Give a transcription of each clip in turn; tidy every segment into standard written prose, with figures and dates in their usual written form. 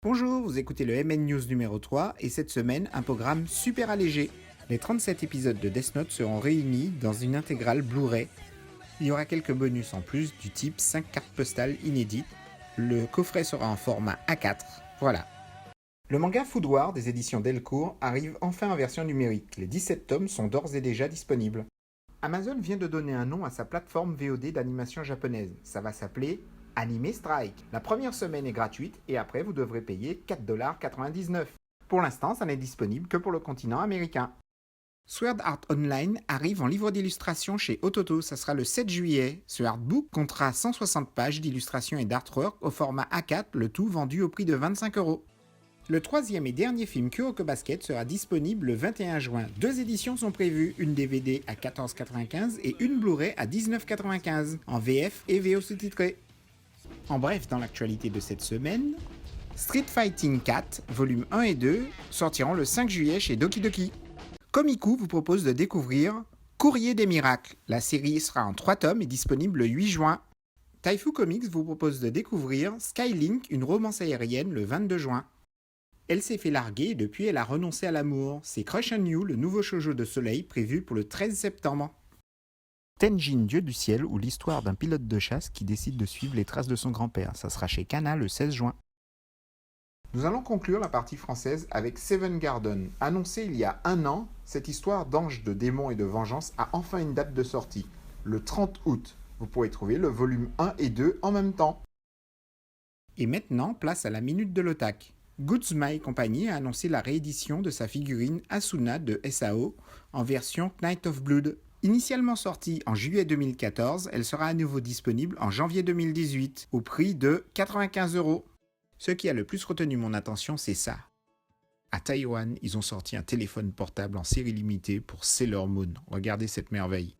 Bonjour, vous écoutez le MN News numéro 3 et cette semaine, un programme super allégé. Les 37 épisodes de Death Note seront réunis dans une intégrale Blu-ray. Il y aura quelques bonus en plus du type 5 cartes postales inédites. Le coffret sera en format A4. Voilà. Le manga Food War des éditions Delcourt arrive enfin en version numérique. Les 17 tomes sont d'ores et déjà disponibles. Amazon vient de donner un nom à sa plateforme VOD d'animation japonaise. Ça va s'appeler Anime Strike. La première semaine est gratuite et après vous devrez payer 4,99$. Pour l'instant, ça n'est disponible que pour le continent américain. Sword Art Online arrive en livre d'illustration chez Ototo, ça sera le 7 juillet. Ce artbook comptera 160 pages d'illustrations et d'artwork au format A4, le tout vendu au prix de 25€. Le troisième et dernier film Kuroko Basket sera disponible le 21 juin. Deux éditions sont prévues, une DVD à 14,95€ et une Blu-ray à 19,95€ en VF et VO sous-titré. En bref, dans l'actualité de cette semaine, Street Fighting 4, volume 1 et 2, sortiront le 5 juillet chez Doki Doki. Komiku vous propose de découvrir Courrier des Miracles. La série sera en 3 tomes et disponible le 8 juin. Taifu Comics vous propose de découvrir Skylink, une romance aérienne, le 22 juin. Elle s'est fait larguer et depuis elle a renoncé à l'amour. C'est Crush on You, le nouveau shoujo de Soleil, prévu pour le 13 septembre. Tenjin, Dieu du ciel, ou l'histoire d'un pilote de chasse qui décide de suivre les traces de son grand-père. Ça sera chez Kana le 16 juin. Nous allons conclure la partie française avec Seven Garden. Annoncé il y a un an, cette histoire d'ange, de démons et de vengeance a enfin une date de sortie, le 30 août. Vous pourrez trouver le volume 1 et 2 en même temps. Et maintenant, place à la minute de l'otak. Good Smile Company a annoncé la réédition de sa figurine Asuna de SAO en version Knight of Blood. Initialement sortie en juillet 2014, elle sera à nouveau disponible en janvier 2018 au prix de 95€. Ce qui a le plus retenu mon attention, c'est ça. À Taïwan, ils ont sorti un téléphone portable en série limitée pour Sailor Moon. Regardez cette merveille.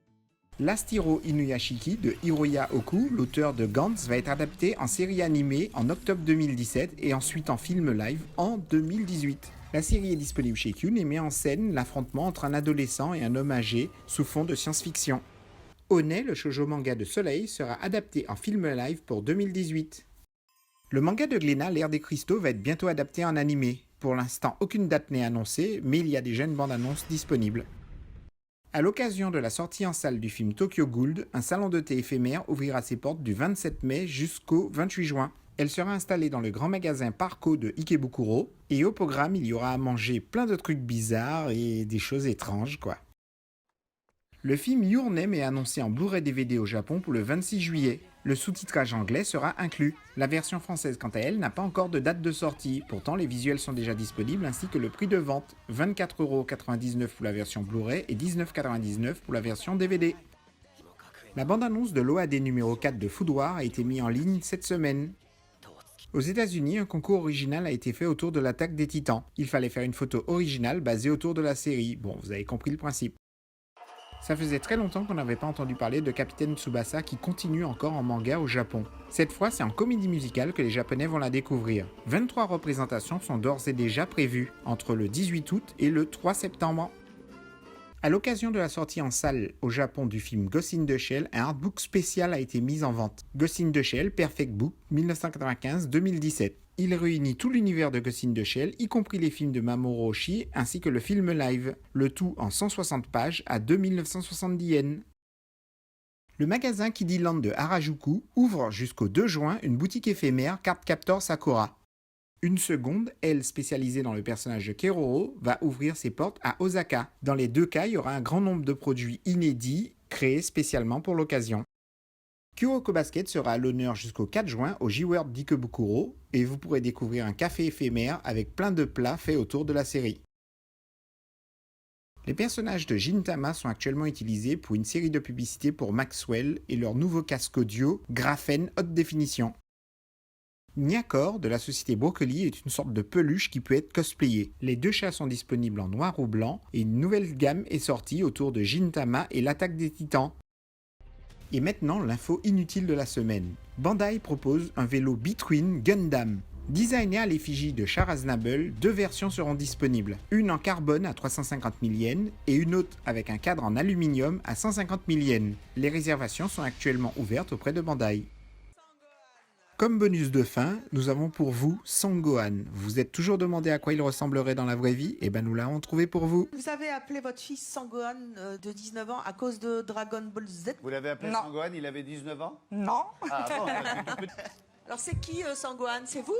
L'Astiro Inuyashiki de Hiroya Oku, l'auteur de Gantz, va être adapté en série animée en octobre 2017 et ensuite en film live en 2018. La série est disponible chez Kyun et met en scène l'affrontement entre un adolescent et un homme âgé sous fond de science-fiction. One, le shoujo manga de Soleil, sera adapté en film live pour 2018. Le manga de Glénat, L'Ère des Cristaux, va être bientôt adapté en animé. Pour l'instant, aucune date n'est annoncée, mais il y a des jeunes bandes annonces disponibles. À l'occasion de la sortie en salle du film Tokyo Ghoul, un salon de thé éphémère ouvrira ses portes du 27 mai jusqu'au 28 juin. Elle sera installée dans le grand magasin Parco de Ikebukuro, et au programme, il y aura à manger plein de trucs bizarres et des choses étranges, quoi. Le film Your Name est annoncé en Blu-ray DVD au Japon pour le 26 juillet. Le sous-titrage anglais sera inclus. La version française, quant à elle, n'a pas encore de date de sortie. Pourtant, les visuels sont déjà disponibles ainsi que le prix de vente. 24,99€ pour la version Blu-ray et 19,99€ pour la version DVD. La bande-annonce de l'OAD numéro 4 de Food War a été mise en ligne cette semaine. Aux États-Unis, un concours original a été fait autour de l'attaque des Titans. Il fallait faire une photo originale basée autour de la série. Bon, vous avez compris le principe. Ça faisait très longtemps qu'on n'avait pas entendu parler de Capitaine Tsubasa qui continue encore en manga au Japon. Cette fois, c'est en comédie musicale que les Japonais vont la découvrir. 23 représentations sont d'ores et déjà prévues, entre le 18 août et le 3 septembre. À l'occasion de la sortie en salle au Japon du film Ghost in the Shell, un artbook spécial a été mis en vente. Ghost in the Shell Perfect Book 1995-2017. Il réunit tout l'univers de Ghost in the Shell, y compris les films de Mamoru Oshii ainsi que le film live, le tout en 160 pages à 2970 yens. Le magasin Kidiland de Harajuku ouvre jusqu'au 2 juin une boutique éphémère Card Captor Sakura. Une seconde, elle spécialisée dans le personnage de Keroro, va ouvrir ses portes à Osaka. Dans les deux cas, il y aura un grand nombre de produits inédits créés spécialement pour l'occasion. Kuroko Basket sera à l'honneur jusqu'au 4 juin au J-World d'Ikebukuro et vous pourrez découvrir un café éphémère avec plein de plats faits autour de la série. Les personnages de Gintama sont actuellement utilisés pour une série de publicités pour Maxwell et leur nouveau casque audio Graphene haute définition. Nyakor de la société Broccoli est une sorte de peluche qui peut être cosplayée. Les deux chats sont disponibles en noir ou blanc et une nouvelle gamme est sortie autour de Gintama et l'attaque des titans. Et maintenant, l'info inutile de la semaine. Bandai propose un vélo Between Gundam. Designé à l'effigie de Char Aznable, deux versions seront disponibles. Une en carbone à 350 000 yens et une autre avec un cadre en aluminium à 150 000 yens. Les réservations sont actuellement ouvertes auprès de Bandai. Comme bonus de fin, nous avons pour vous Son Gohan. Vous vous êtes toujours demandé à quoi il ressemblerait dans la vraie vie? Eh ben nous l'avons trouvé pour vous. Vous avez appelé votre fils Sangohan de 19 ans à cause de Dragon Ball Z. Vous l'avez appelé Non. Sangohan, il avait 19 ans? Non. Ah bon, tout petit. Alors c'est qui Sangohan? C'est vous?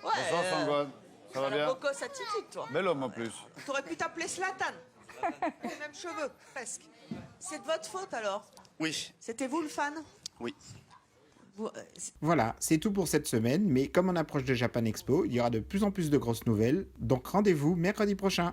Ouais. Bonsoir Sangohan, ça va la bien? bocosse attitude, toi. Bel homme en plus. T'aurais pu t'appeler Zlatan. Les mêmes cheveux, presque. C'est de votre faute alors? Oui, C'était vous le fan? oui. Voilà, c'est tout pour cette semaine, mais comme on approche de Japan Expo, il y aura de plus en plus de grosses nouvelles, donc rendez-vous mercredi prochain.